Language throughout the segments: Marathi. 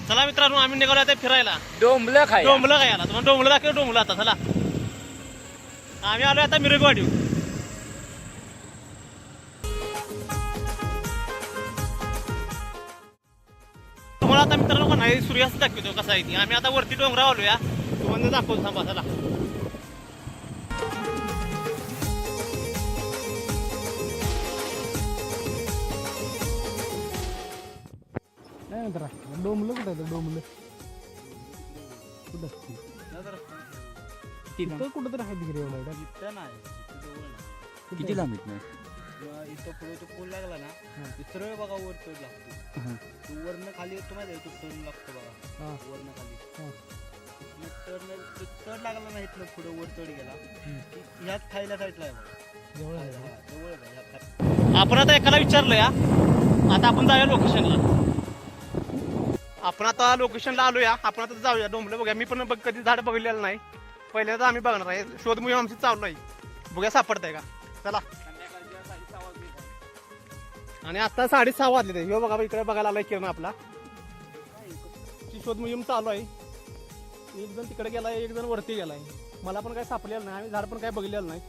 चला मित्रांनो आम्ही निघालो आता फिरायला डोंबलं खायला तुम्हाला डोंबलं दाखव डोंबलं आता चला आम्ही आलो आता मिरगवाडी तुम्हाला आता मित्रांनो नाही सूर्यास्त दाखवतो कसा आहे ती आम्ही आता वरती डोंगरा आलोया तुम्हाला दाखवतो थांबा चला नाही मित्रा डोंबलं कुठं आहे डोंबलं कुठं तिथं कुठं तर आहे तिकडे एवढा इथं नाही किती लांब इथं पुढे तो पूल लागला ना सरळ बघा वर चढ लागतो तू वरनं खाली येतो माहिती आहे, तो टर्न लागतो बघा वरनं खाली मग टर्न चढ लागला ना इथनं पुढे वर चढ गेला ह्याच खायला साईडला आहे जवळ आहे जवळ आहे आपण आता एकाला विचारलं या आता आपण जाऊया लोकेशनला आपण आता लोकेशनला आलोया आपण आता जाऊया डोंबलं बघूया मी पण कधी झाड बघितलेलं नाही पहिल्यांदा आम्ही बघणार आहे शोध मोहीम आमची चालू आहे बघूया सापडतंय का चला आणि आता 6:30 वाजले ते ह्यो बघा इकडे बघायला आलाय किरण आपला ती शोध मोहीम चालू आहे एक जण तिकडे गेलाय एक जण वरती गेलाय मला पण काय सापडलेलं नाही आम्ही झाड पण काय बघितलेलं नाही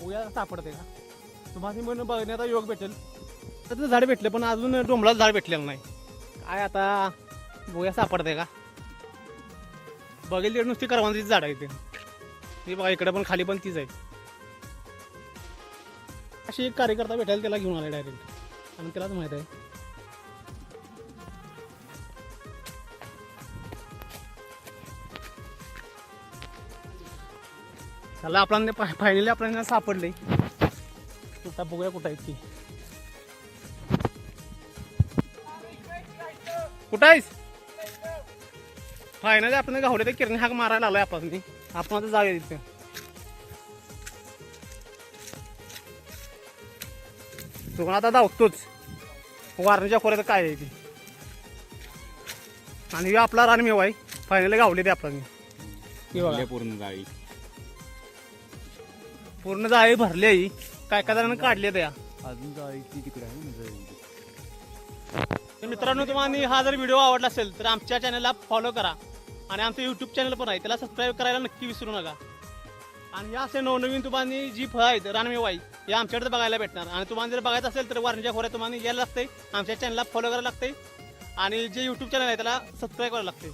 बघूया सापडते का तुम्हाला म्हणून बघण्याचा योग भेटेल तर झाड भेटले पण अजून डोंबलाच झाड भेटलेलं नाही काय आता बघूया सापडते का बघेल नुसती करवंदीची झाड आहे ते ती बघा इकडे पण खाली पण तीच आहे अशी एक कार्यकर्ता भेटायला त्याला घेऊन आला डायरेक्ट आणि त्यालाच माहित आहे चला आपल्याला फायनली आपल्याला सापडले कुठं बघूया कुठं आहे ती कुठं आहेस फायनली आपण गावले ते किरणी हाक मारायला आलोय आपण आता जाऊया तिथे तू आता धावतोच वारणीच्या खोऱ्यात काय आहे ती आणि आपला रानमेवा आहे फायनली गावले ते आपण पूर्ण जाळी भरली आहे काय काय जणांना काढले त्या अजून जाळी तिकडे आहे मित्रांनो तुम्हाला हा जर व्हिडिओ आवडला असेल तर आमच्या चॅनलला फॉलो करा आणि आमचं यूट्यूब चॅनल पण आहे त्याला सबस्क्राईब करायला नक्की विसरू नका आणि या असे नवनवीन तुम्हाला जी फळं आहेत रानमेवा हे आमच्याकडे बघायला भेटणार आणि तुम्हाला जर बघायचं असेल तर वारणीच्या खोऱ्यात तुम्हाला यायला लागते आमच्या चॅनलला फॉलो करायला लागते आणि जे यूट्यूब चॅनल आहे त्याला सबस्क्राईब करायला लागते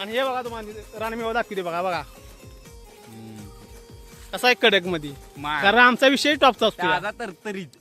आणि हे बघा तुम्हाला रानमेवा दाखवते बघा कसा आहे कडक मध्ये कारण आमचा विषय टॉपचा असतो तर तरीच